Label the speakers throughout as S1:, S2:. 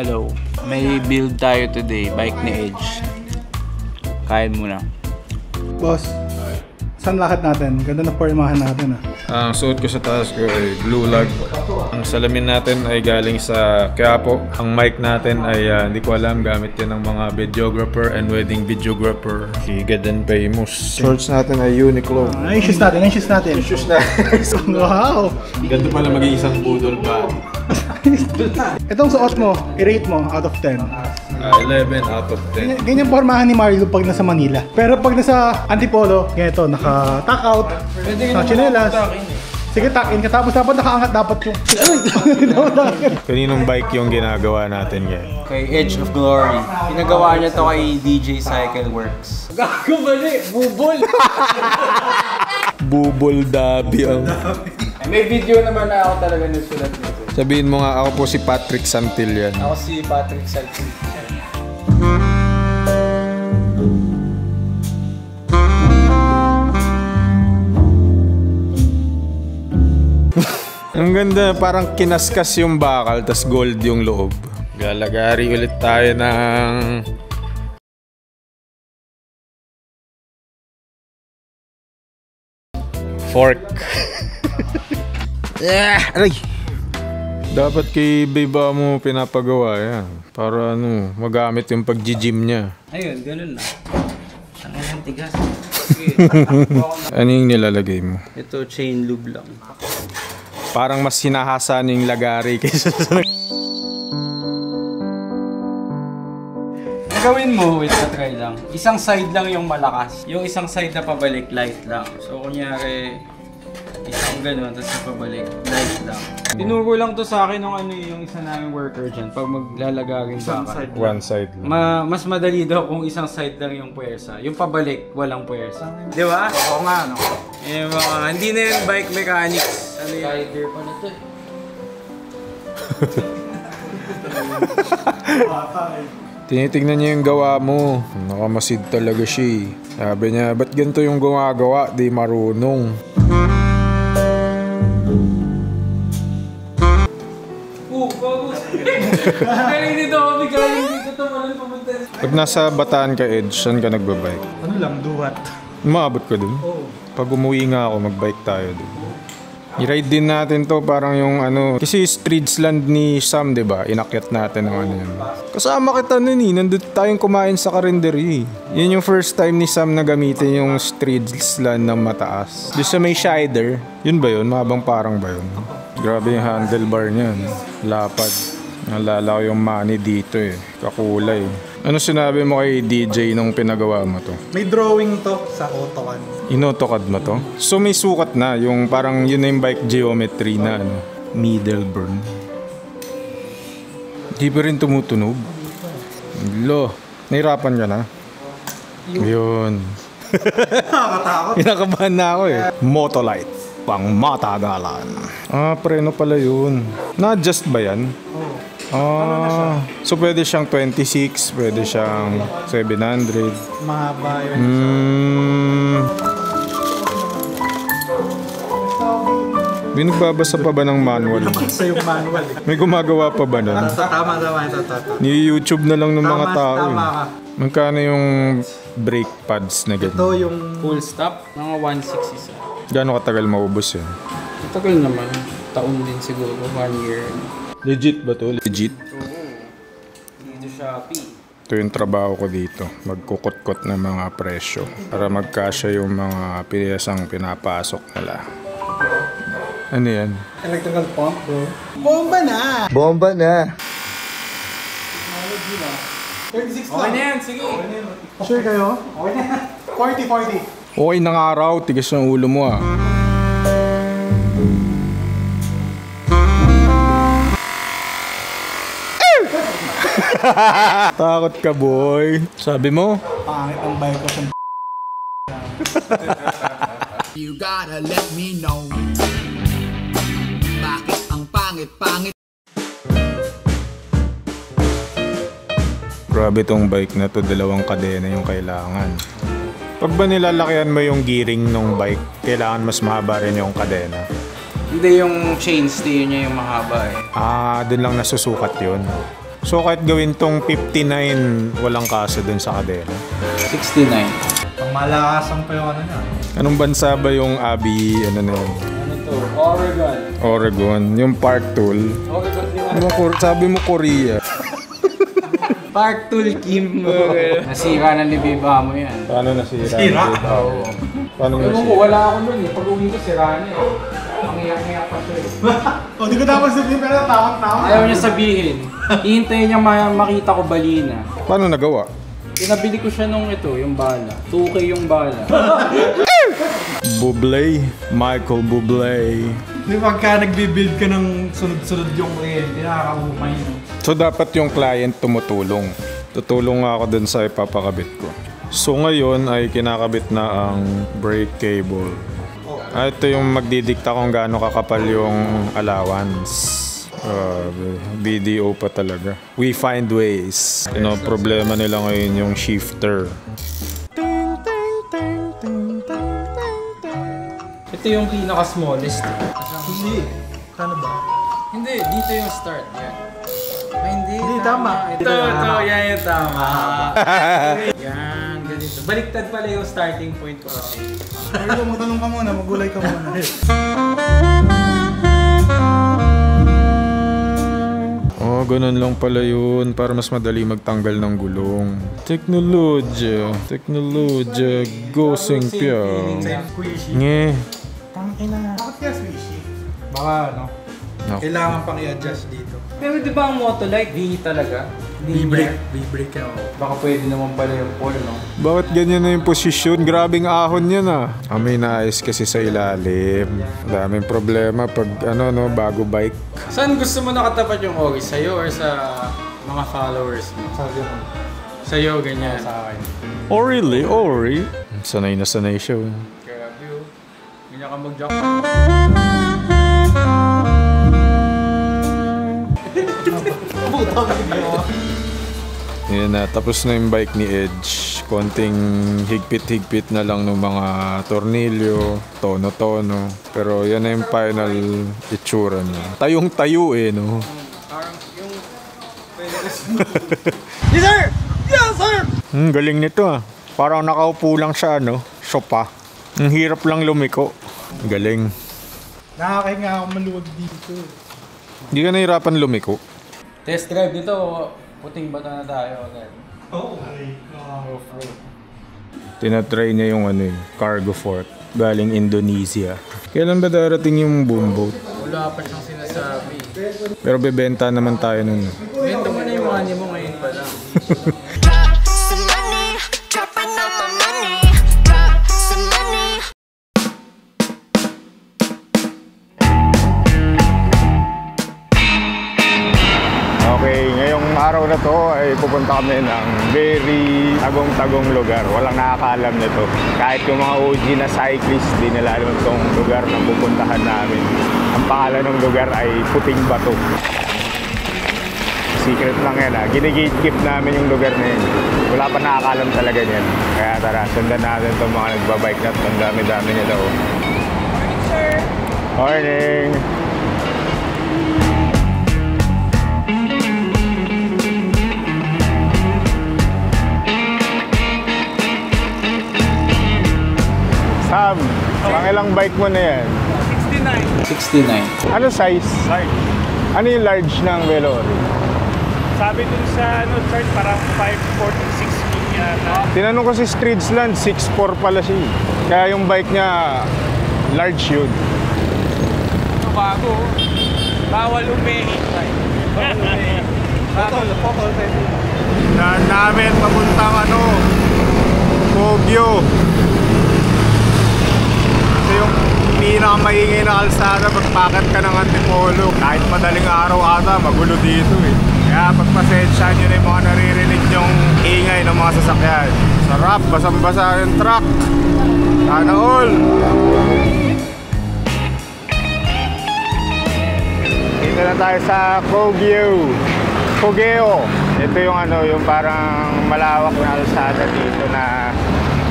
S1: Hello. May build tayo today, bike ni Edge. Kain muna.
S2: Boss, saan lakad natin? Ganda na pormahan natin ah.
S3: Ang suot ko sa taas ko ay blue lag. Ang salamin natin ay galing sa Quiapo. Ang mic natin ay hindi ko alam, gamit yan ng mga videographer and wedding videographer. Higad and famous. Shorts natin ay Uniqlo.
S2: Ay, shoes natin. Shoes natin. Wow!
S3: Ganito pala maging isang budol pa.
S2: Itong suot mo, i-rate mo out of 10.
S3: 11 out of 10.
S2: Ganyan pormahan ni Mario pag nasa Manila. Pero pag nasa Antipolo, ganito, naka-tuck out, naka-chinelas. Sige, tuck in ka. Tapos dapat nakaangat dapat yung...
S3: Kaninong bike yung ginagawa natin ngayon?
S1: Kay Edge of Glory. Pinagawa niya to kay DJ Cycle Works. Gago bali! Bubol!
S3: Bubol Dabi ang...
S1: May video naman na ako talaga nagsulat nito.
S3: Sabihin mo nga, ako po si Patrick Santillan.
S1: Ako si Patrick Santillan.
S3: Ang ganda, parang kinaskas yung bakal, tas gold yung loob. Galagari ulit tayo ng... fork. Aray! Dapat kay Beba mo pinapagawa yan. Para magamit yung pag-gym niya.
S1: Ayun, ganun na. Ang tigas.
S3: Ano yung nilalagay mo?
S1: Ito, chain lube lang.
S3: Parang mas hinahasan yung lagari kaysa sa...
S1: Gawin mo, wait, try lang. Isang side lang yung malakas. Yung isang side na pabalik, light lang. So, kunyari, isang ganun, tapos pabalik, light lang. Tinuro lang to sa akin ng yung isa naming worker dyan pag maglalagarin bakal.
S3: One side lang.
S1: Mas madali daw kung isang side lang yung puwersa. Yung pabalik, walang puwersa. Di ba?
S2: Oo nga, no?
S1: Yung mga, hindi na yung bike mechanics. Ano yung rider pa na to eh.
S3: Tinitignan niya yung gawa mo. Nakamasid talaga siya. Sabi niya, ba't ganito yung gumagawa? Di marunong.
S1: Galing dito kami, galing dito tumalan pumunta.
S3: Pag nasa Bataan ka, Edge, saan ka nagbabike?
S2: Ano lang, duwat.
S3: Umabot ka dun?
S2: Oo.
S3: Pag umuwi nga ako, magbike tayo dun. I-ride din natin to, parang yung kasi Streets Land ni Sam, diba? Inakyat natin ng yun. Kasama kita nun nandun tayong kumain sa Karinderi. Yun yung first time ni Sam na gamitin yung Streets Land ng mataas. Doon sa may Shider, yun ba yun? Mahabang parang ba yun? Grabe yung handlebar niyan. Lapad. Nalala ko yung money dito eh. Kakulay. Ano sinabi mo kay DJ nung pinagawa mo to?
S2: May drawing to sa AutoCAD.
S3: In-AutoCAD mo to? So may sukat na, yung parang yun na yung bike geometry na needle burn. Di pa rin tumutunog? Lo, nahirapan ka na? Yun.
S2: Nakakatakot.
S3: Kinakabahan na ako eh. Motolite, pang matagalan. Preno pala yun. Na-adjust ba yan? So pwede siyang 26, pwede siyang 700.
S2: Mahaba yun.
S3: Binagbabasa pa ba ng manual?
S2: Sa yung manual eh.
S3: May gumagawa pa ba nun?
S2: Tama.
S3: Ni-YouTube na lang ng mga tao eh.
S2: Tama ka.
S3: Magkano yung brake pads na ganyan?
S2: Ito yung...
S1: Full stop, mga 160 isa.
S3: Gano'ng katagal maubos yun?
S1: Matagal naman. Taon din siguro, 1 year.
S3: Legit ba to? Legit?
S1: Dito Shopee.
S3: Ito yung trabaho ko dito. Magkukot-kot ng mga presyo para magkasya yung mga pinasang pinapasok nila. Ano yan?
S2: Electrical pump, bro. Bomba na!
S3: Bomba na!
S2: 36
S1: Okay na yan, sige.
S2: Sure kayo? Okay na. 40.
S3: Okay nang araw, tigas ng ulo mo ah. Takot ka, boy. Sabi mo?
S2: Pangit ang bike ko sa
S4: You gotta let me know. Bakit ang pangit-pangit?
S3: Grabe tong bike na to, dalawang kadena yung kailangan. Pag ba nilalakihan mo yung gearing ng bike, kailangan mas mahaba rin yung kadena?
S1: Hindi, yung chainstay niya yung mahaba eh.
S3: Dun lang nasusukat yun. So kahit gawin tong 59, walang kaso dun sa kadena.
S1: 69.
S2: Pang malakasan pa yung ano niya.
S3: Anong bansa ba yung Abi, ano na yun?
S1: Ano to? Oregon.
S3: Oregon. Yung Park Tool.
S1: Oregon din
S3: Ano, sabi mo Korea.
S1: Park Tool Kim. Nasira na ni Biba mo yan.
S3: Paano nasira?
S1: Oo.
S3: Paano
S1: Ewan ko,
S3: nasira?
S1: wala ako nun eh. Pag uwi ko, sira na eh. Ang iyak-iyak pa siya eh.
S2: O, di ko dapat sabihin, pero tawang-tawang.
S1: Ayaw niya sabihin. Hihintayin niya makita ko balina.
S3: Paano nagawa?
S1: Pinabili ko siya nung ito, yung bala. 2K yung bala.
S3: Bublé. Michael Bublé.
S2: Di pagka nagbibuild ka ng sunod-sunod yung kliyente, nakakaumay.
S3: So dapat yung client tumutulong. Tutulong nga ako dun sa ipapakabit ko. So ngayon ay kinakabit na ang brake cable. Ito yung magdidikta kung gaano kakapal yung allowance. BDO pa talaga. We find ways. Problema nila ngayon yung shifter.
S1: Ito yung pinaka-smallest.
S2: Hindi. Ano ba?
S1: Hindi, dito yung start. Yan. Ay, hindi.
S2: Hindi, tama.
S1: Ito, yan yung tama. Yan, ganito. Baliktad pala yung starting point ko kasi.
S2: Pero magtanong ka muna, magulay ka muna.
S3: Oh, ganun lang pala yun para mas madali magtanggal ng gulong. Teknolodya, goseng pya.
S2: Squishy.
S3: Nge.
S2: Tangina. Bakit kaya squishy?
S1: Baka, no?
S3: No.
S2: Kailangan pang i-adjust dito.
S1: Pero di ba ang Motolite, di talaga?
S2: V-brake yan.
S1: Baka pwede naman pala yung pole, no?
S3: Bakit ganyan na yung posisyon? Grabing ahon yan ah. May naayos kasi sa ilalim. Daming problema pag bago bike.
S1: Saan gusto mo nakatapat yung Ori? Sa'yo or sa mga followers mo? Sa'yo, ganyan. Sa akin.
S3: Oh really? Oh really? Sanay na sanay siya.
S1: Grabe oh. Ganyan ka mag-jump.
S3: Yan na, tapos na yung bike ni Edge. Konting higpit-higpit na lang ng mga tornilyo, tono-tono. Pero yan na yung final itsura niya. Tayong-tayo no?
S1: Parang yung...
S2: Yes, sir! Yes, sir!
S3: Galing nito ah. Parang nakaupo lang sa sopa. Ang hirap lang lumiko. Galing.
S2: Nakakahinga ako maluwag dito.
S3: Hindi ka nahirapan lumiko.
S1: Test drive dito, puting bata na tayo agad.
S2: Oo.
S3: Tinatry niya yung cargo fort. Galing Indonesia. Kailan ba darating yung boom boat?
S1: Wala pa siyang sinasabi.
S3: Pero bebenta naman tayo nun.
S1: Bento mo na yung money mo ngayon pa lang.
S5: Drop some money, dropping all my money. Drop some money.
S3: Okay, ngayong araw na to ay pupunta kami ng very tagong-tagong lugar. Walang nakakaalam nito. Kahit yung mga OG na cyclist, di nila alam itong lugar na pupuntahan namin. Ang pangalan ng lugar ay Puting Bato. Secret lang yan ha. Ginigate-keep namin yung lugar na yun. Wala pa nakakaalam talaga yan. Kaya tara, sundan natin itong mga nagbabike na. Ang dami-dami nila. Morning, sir! Morning! Sam, ilang bike mo na yan?
S1: 69.
S3: Ano size?
S6: Large.
S3: Ano yung large ng Velori?
S6: Sabi dun sa chart parang 546 feet yata.
S3: Tinanong ko si Streetsland, 6'4 pala siya. Kaya yung bike niya, large yun.
S6: Ito bago. Bawal umihi.
S2: Potol.
S3: Daan namin papuntang Baguio. Ito yung pinakamaingay na kalsada pagpakat ka ng Antipolo. Kahit madaling araw ata, magulo dito eh. Kaya pagpasensyahan nyo na yung mga naririnig yung ingay ng mga sasakyan. Sarap, basang-basa yung truck. Sana all! Dito na tayo sa Baguio. Ito yung yung parang malawak na kalsada dito na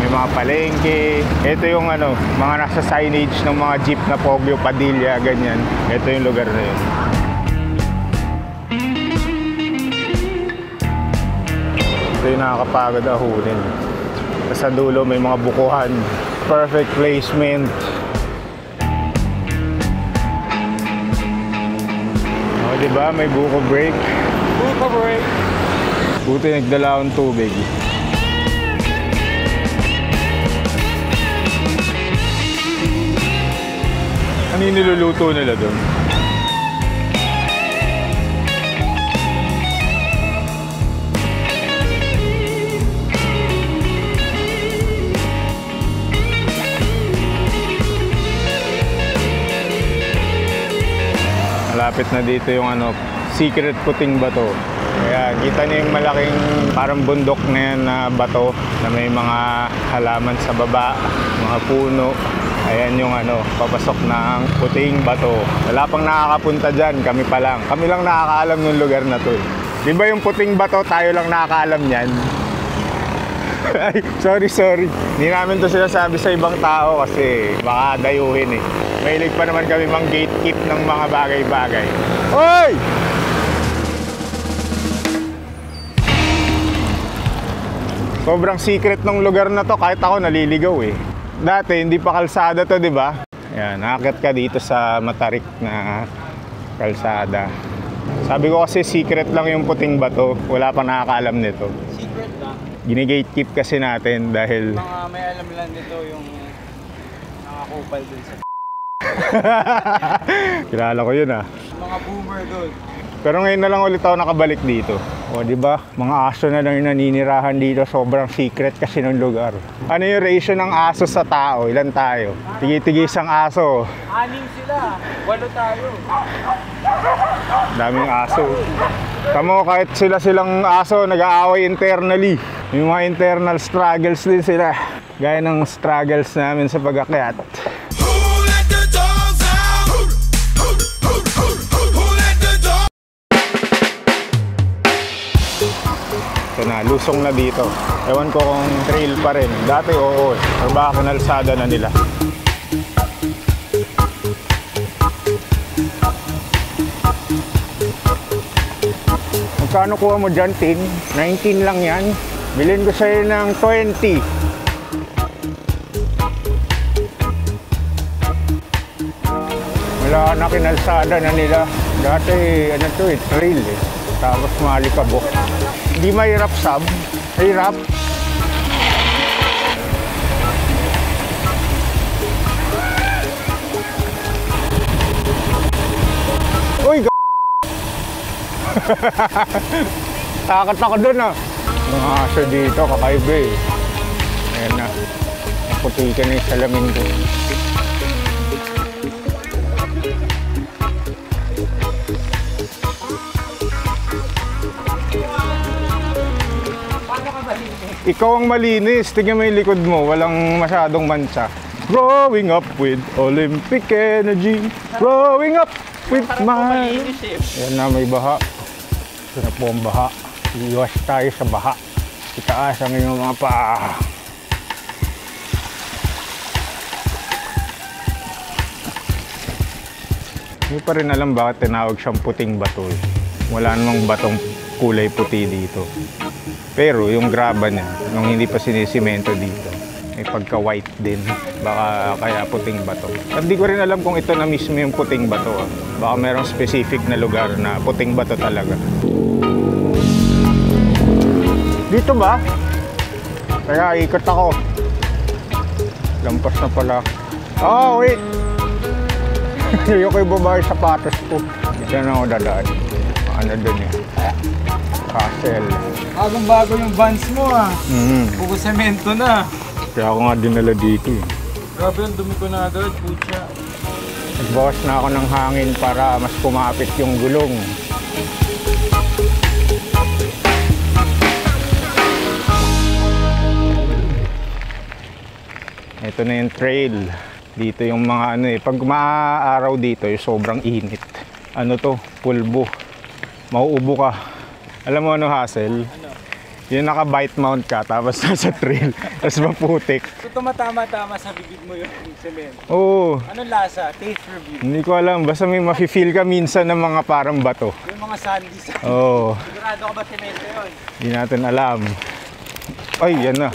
S3: may mga palengke. Ito yung mga nasa signage ng mga jeep na Poggio, Padilla, ganyan. Ito yung lugar na yun. nakakapagod ahulin. Sa dulo may mga bukuhan. Perfect placement. O, diba? May buko break.
S1: Buko break.
S3: Buti nagdala akong tubig. Ano yung niluluto nila doon? Malapit na dito yung secret puting bato. Kaya kita niyo yung malaking parang bundok na yan na bato na may mga halaman sa baba, mga puno. Ayan yung papasok ng puting bato. Wala pang nakakapunta dyan, kami pa lang. Kami lang nakakaalam ng lugar na to. Di ba yung puting bato, tayo lang nakakaalam yan? Ay, sorry. Hindi namin to sinasabi sa ibang tao kasi baka dayuhin eh. Mahilig pa naman kami mang gatekeep ng mga bagay-bagay. Hoy! Sobrang secret ng lugar na to, kahit ako naliligaw eh. Dati hindi pa kalsada to, di ba? Yan, nakakit ka dito sa matarik na kalsada. Sabi ko kasi secret lang yung puting bato, wala pa nakakaalam nito.
S1: Secret lang.
S3: Gine-gatekeep kasi natin dahil
S1: Mga may alam lang nito yung nakakupal dun sa
S3: kilala ko yun ah.
S1: mga boomer dun.
S3: Pero ngayon na lang ulit ako nakabalik dito. O di ba? Mga aso na lang yung naninirahan dito. Sobrang secret kasi ng lugar. Ano yung ratio ng aso sa tao? Ilan tayo? Tigi-tigis ang aso.
S1: 6 sila. 8 tayo.
S3: Daming aso. Tamo kahit silang aso nag-aaway internally. Yung mga internal struggles din sila. Gaya ng struggles namin sa pag-akyat. Ito na, lusong na dito. Ewan ko kung trail pa rin. Dati oo, or baka kanalsada na nila. Magkano kuha mo dyan, Tin? 19 lang yan. Bilhin ko sa'yo ng 20. Wala na kinalsada na nila. Dati, trail eh. Tapos malikabok. Hindi mahirap, Sab. Hirap. Uy, takot ako dun ah. Mga aso dito, kakaiba eh. Ayan na. Naputikan na yung salamin ko. Ikaw ang malinis. Tingnan mo yung likod mo. Walang masyadong mancha. Growing up with Olympic energy. Growing up with my... Ayan na, may baha. Ito na po ang baha. Iwas tayo sa baha. Itaas ang inyong mga paa. Hindi pa rin alam bakit tinawag siyang puting bato. Wala namang batong kulay puti dito. Pero yung graba niya, nung hindi pa sinisimento dito, may pagka-white din. Baka kaya puting bato. At di ko rin alam kung ito na mismo yung puting bato. Baka merong specific na lugar na puting bato talaga. Dito ba? Kaya ikot ako. Lampas na pala. Oh, wait! Ayoko ibaba yung sapatos ko. Dito na ako dadaan. Ano dun yan? Castle.
S1: Bagong-bago yung Vans mo ah. Puro semento na.
S3: Kaya ako nga dinala dito eh.
S1: Grabe yung dumi ko na agad, putya.
S3: Nagbawas na ako ng hangin para mas kumapit yung gulong. Ito na yung trail. Dito yung mga pag maaaraw dito, yung sobrang init. Ano to? Pulbo. Mauubo ka. Alam mo ano, Hassel? Yung naka-bite mount ka, tapos nasa trail, tapos maputik.
S1: So tumatama-tama sa bibig mo yung semento?
S3: Oo.
S1: Anong lasa? Taste review?
S3: Hindi ko alam. Basta may mafe-feel ka minsan ng mga parang bato.
S1: Yung mga sandy.
S3: Oo.
S1: Sigurado ka ba semento yun?
S3: Hindi natin alam. Ay, yan na.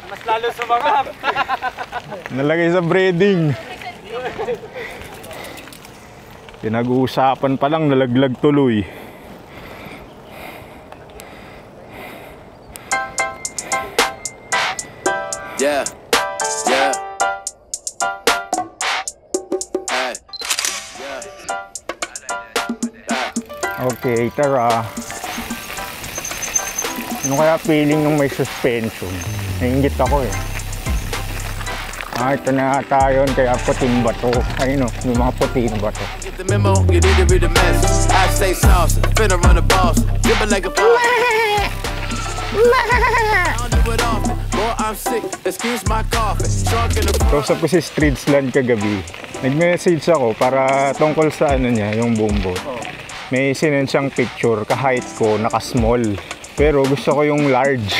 S1: Mas lalo sumarap.
S3: Nalagay sa breading. Pinag-uusapan pa lang, nalaglag tuloy.
S7: Yeah, yeah. Hey, yeah.
S3: Okay, tara. Ano kaya feeling nung may suspension? Nainggit ako eh. Ito na tayo, kaya puting bato. Ayun o, yung mga puting bato.
S7: Get the memo, you need to read the message. I stay saucy, finna run the boss. Drippin' like a boss. I don't do it often. Boy, I'm sick, excuse my coffee. Shrunk in the front.
S3: Kausap ko si Streetsland kagabi. Nag-message ako para tungkol sa ano niya, yung boomboat. May sinend siyang picture, ka-height ko, naka-small. Pero gusto ko yung large.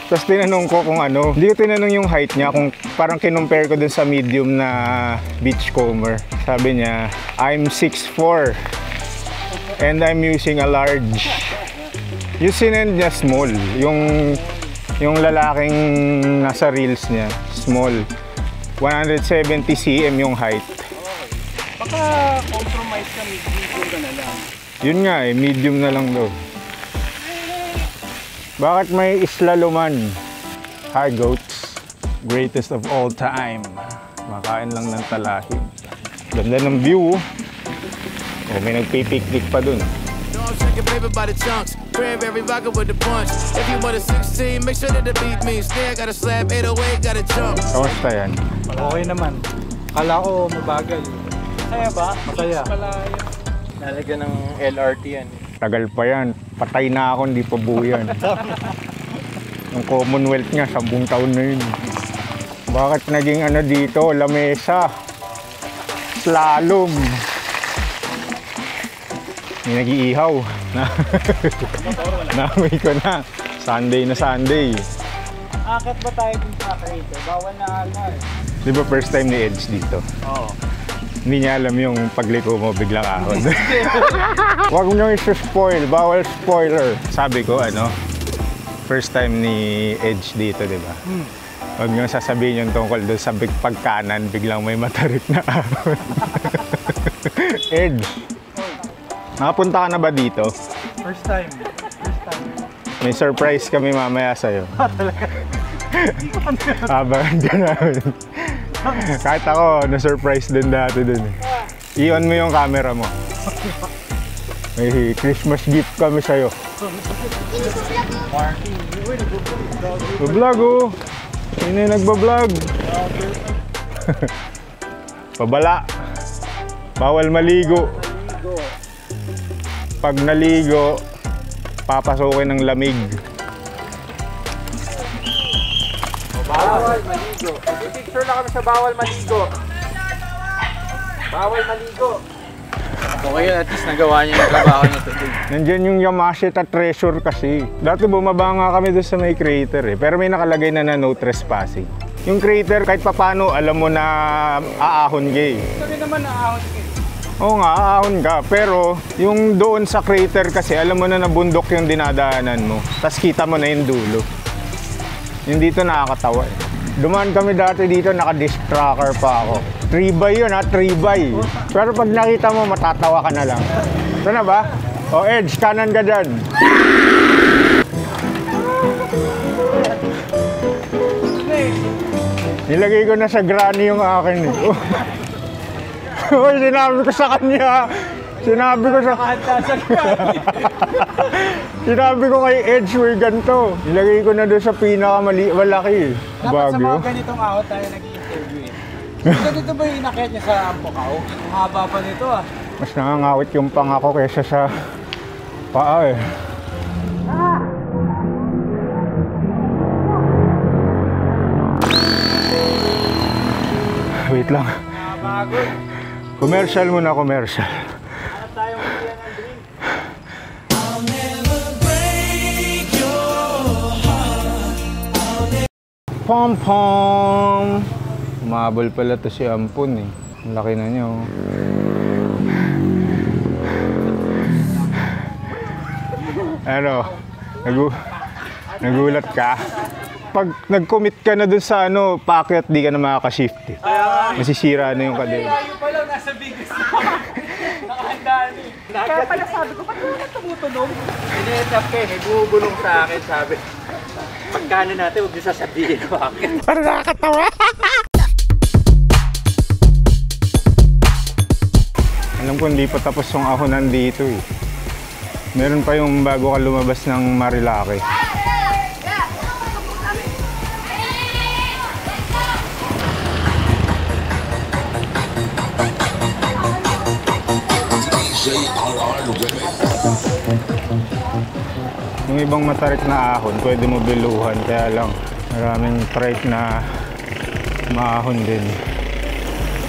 S3: Tapos tinanong ko kung ano, hindi ko tinanong yung height niya, kung parang kinumpare ko dun sa medium na beachcomber. Sabi niya, I'm 6'4" and I'm using a large. Yung sinend niya small, yung lalaking nasa reels niya, small. 170 cm yung height.
S6: Baka compromise ka, medium ka na lang.
S3: Yun nga eh, medium na lang daw. Bakit may islaloman? Hi goats, greatest of all time. Makain lang ng talahib. Ganda ng view. Oh, may nagpipiknik pa dun.
S7: I'm shaking paper by the chunks. Cranberry vodka with the punch. If you want a 16, make sure that the beat means stay. I got a slab 808, got a jump.
S3: Kamusta yan?
S2: Okay naman. Kala ko mabagal.
S6: Masaya ba?
S2: Masaya.
S6: Pala yan. Nalagyan ng LRT yan.
S3: Tagal pa yan. Patay na ako, hindi pa buo yan. Yung Commonwealth nga, 10 taon na yun. Bakit naging ano dito? Lamesa. Slalom. May nag-iihaw. Namoy ko na. Sunday na Sunday.
S1: Akit ba tayo dun sa creator? Bawal na agad.
S3: Di ba first time ni Edge dito?
S1: Oo.
S3: Hindi niya alam yung pagliko mo biglang ahon. Huwag mo nyo isuspoil, bawal spoiler. Sabi ko ano, first time ni Edge dito, di ba? Huwag nyo sasabihin yung tungkol doon sa pagkanan, biglang may matarik na ahon. Edge, nakapunta ka na ba dito?
S2: First time.
S3: May surprise kami mamaya sa'yo.
S2: Talaga.
S3: Abangan ka namin. Kahit ako, na-surprise din dati dun. I-on mo yung camera mo. May Christmas gift kami sa'yo. Bablog oh! Sino yung nagbablog? Pabala. Bawal maligo. Pag naligo, papasukin ng lamig.
S1: Bawal maligo. Picture na kami sa bawal maligo. Bawal maligo. Okay yun, at least nagawa niya yung trabaho niya today.
S3: Nandyan yung Yamashita Treasure kasi. Dati bumaba nga kami doon sa may crater eh. Pero may nakalagay na no trespassing. Yung crater, kahit papano, alam mo na aahon ka eh.
S1: Sabi naman naahon ka.
S3: Oo nga, aahon ka. Pero yung doon sa crater kasi, alam mo na bundok yung dinadaanan mo. Tapos kita mo na yung dulo. Yung dito nakakatawa eh. Dumaan kami dati dito, naka-disc tracker pa ako. 3x yun ha, 3x. Pero pag nakita mo, matatawa ka na lang. Ito na ba? O Edge, kanan ka dyan. Nilagay ko na sa granny yung akin eh. Uy, sinabi ko sa kanya. Sinabi ko kay Edge, wey, ganito. Nilagay ko na doon sa pinakamalaki.
S1: Dapat sa mga ganitong ahot tayo nag-i-interview eh. Ganito ba yung inakyat niya sa Ampukaw? Ang haba pa nito ah.
S3: Mas nangangawit yung pangako kaysa sa paa eh. Wait lang.
S1: Pagod.
S3: Commercial muna, commercial.
S1: Hanap tayong bigyan ng drink.
S3: Pom pom! Umabol pala to si Ampon eh. Ang laki na niya oh. Ano? Nagulat ka? Pag nag-commit ka na dun sa ano, paakyat, di ka na makaka-shift eh. Masisira na yung kadena.
S1: Tayo pala, nasa biggest nakahandaan eh. Kaya pala sabi ko, ba't naman tumutunog? Ine-etap kayo, may bumubulong sa akin, sabi. Pagkano natin, huwag niyo sasabihin bakit.
S2: Parang nakakatawa.
S3: Alam ko hindi pa tapos yung ahonan dito eh. Meron pa yung bago ka lumabas ng Marilake. Yung ibang matarik na ahon, pwede mo biluhan. Kaya lang, maraming trike na maahon din.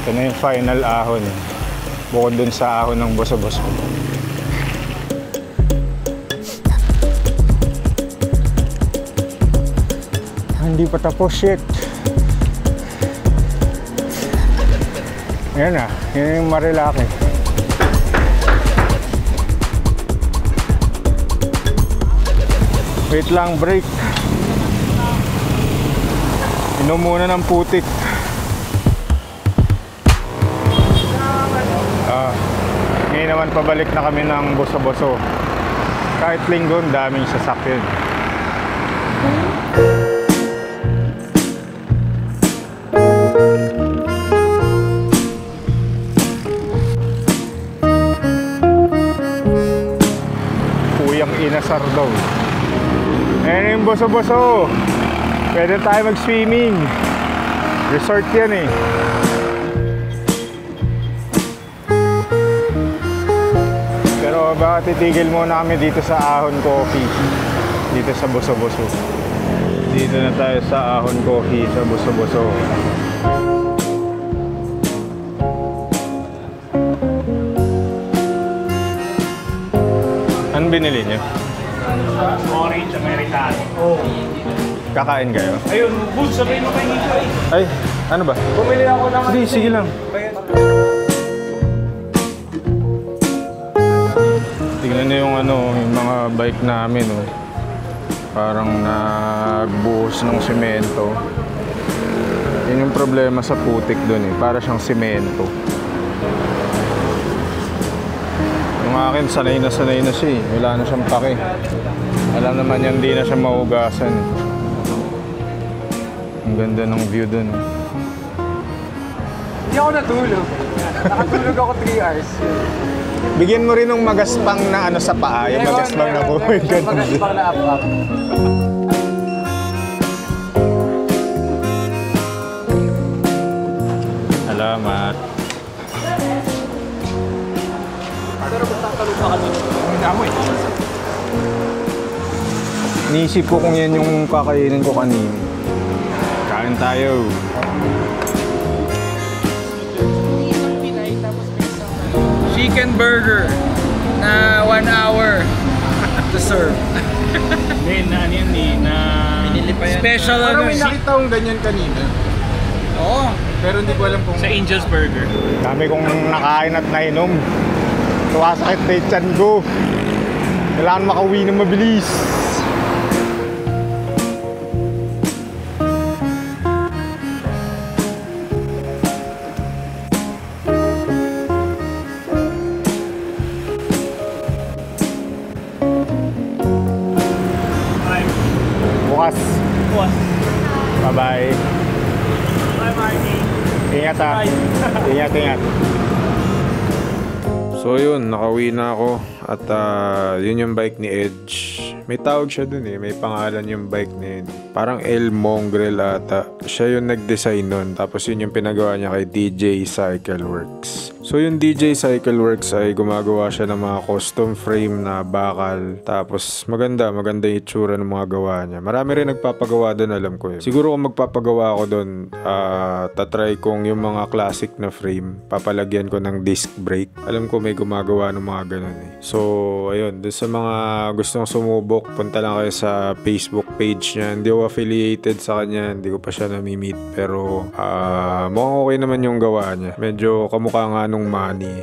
S3: Ito na yung final ahon. Bukod dun sa ahon ng boso-boso. Hindi pa tapos, shit. Yan na, yan yung Marilake. Wait lang, break. Inom muna ng putik. Ngayon naman pabalik na kami ng boso-boso. Kahit linggo, daming sasakyan. Kuyang inasar daw. Ayan yung boso-boso. Pwede tayo mag-swimming. Resort yan eh. Pero baka titigil muna kami dito sa Ahon Coffee. Dito sa boso-boso. Dito na tayo sa Ahon Coffee sa boso-boso. Ano binili niyo?
S6: Orange Americano. Oh.
S3: Kakain kayo?
S6: Ayun, Bulls, sabihin mo kayo nito eh.
S3: Ay, ano ba?
S1: Bumili ako ng...
S3: Sige lang. Tignan niyo yung ano, yung mga bike namin, oh. Parang nagbuhos ng semento. Yun yung problema sa putik dun eh, para siyang semento. Yung akin, sanay na siya eh. Wala na siyang pake. Alam naman yan, hindi na siya mahugasan eh. Ang ganda ng view dun.
S1: Hindi ako natulog. Nakatulog ako 3 hours.
S3: Bigyan mo rin ng magaspang na ano sa paa. Yung magaspang na buhay.
S1: Magaspang na up-up.
S3: Salamat.
S1: Pero kung tatalog ka dito, hindi mo eh.
S3: Niisip ko kung yan yung kakainin ko kanina. Kain tayo.
S1: Chicken burger na 1 hour to serve.
S6: Hindi, na ano yan eh, na...
S1: Pinili pa yan. Special ano.
S2: May nakita akong ganyan kanina.
S1: Oo.
S2: Pero hindi ko alam kung...
S6: Sa Angel's Burger.
S3: Dami kong nakain at nainom. Tuwasakit na yung tiyan ko. Kailangan makauwi ng mabilis. Bukas. Bye-bye.
S6: Bye, Marty.
S3: Ingat ha. Ingat. So yun, nakauwi na ako. At yun yung bike ni Edge. May tawag siya dun eh. May pangalan yung bike ni Edge. Parang El Mongrel ata. Siya yung nag-design nun. Tapos yun yung pinagawa niya kay DJ Cycle Works. So yung DJ Cycle Works ay gumagawa siya ng mga custom frame na bakal. Tapos maganda yung itsura ng mga gawa niya. Marami rin nagpapagawa doon, alam ko yun. Siguro kung magpapagawa ako doon, tatry kong yung mga classic na frame. Papalagyan ko ng disc brake. Alam ko may gumagawa ng mga ganun eh. So ayun, doon sa mga gustong sumubok, punta lang kayo sa Facebook page niya. Hindi ako affiliated sa kanya, hindi ko pa siya nami-meet. Pero mukhang okay naman yung gawa niya. Medyo kamukha nga nung Money.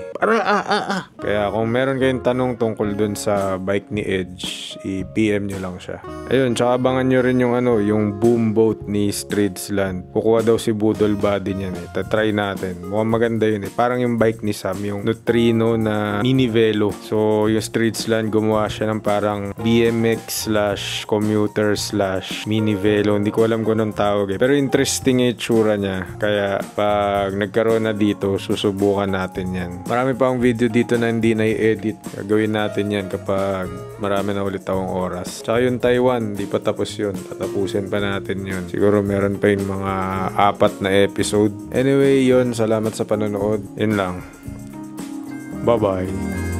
S3: Kaya kung meron kayong tanong tungkol dun sa bike ni Edge, i-PM nyo lang siya. Ayun, tsaka abangan nyo rin yung yung boom boat ni Streetsland. Kukuha daw si Budol Body niyan eh. Tatry natin. Mukhang maganda yun eh. Parang yung bike ni Sam, yung Neutrino na mini velo. So, yung Streetsland gumawa siya ng parang BMX / commuter / mini velo. Hindi ko alam kung anong tawag eh. Pero interesting yung itsura niya. Kaya pag nagkaroon na dito, susubukan natin yan. Marami pa akong video dito na hindi na-edit. Gagawin natin yan kapag marami na ulit akong oras. Tsaka yung Taiwan, hindi pa tapos yun. Tatapusin pa natin yun. Siguro meron pa yung mga 4 na episode. Anyway, yun. Salamat sa panonood. Yun lang. Bye-bye.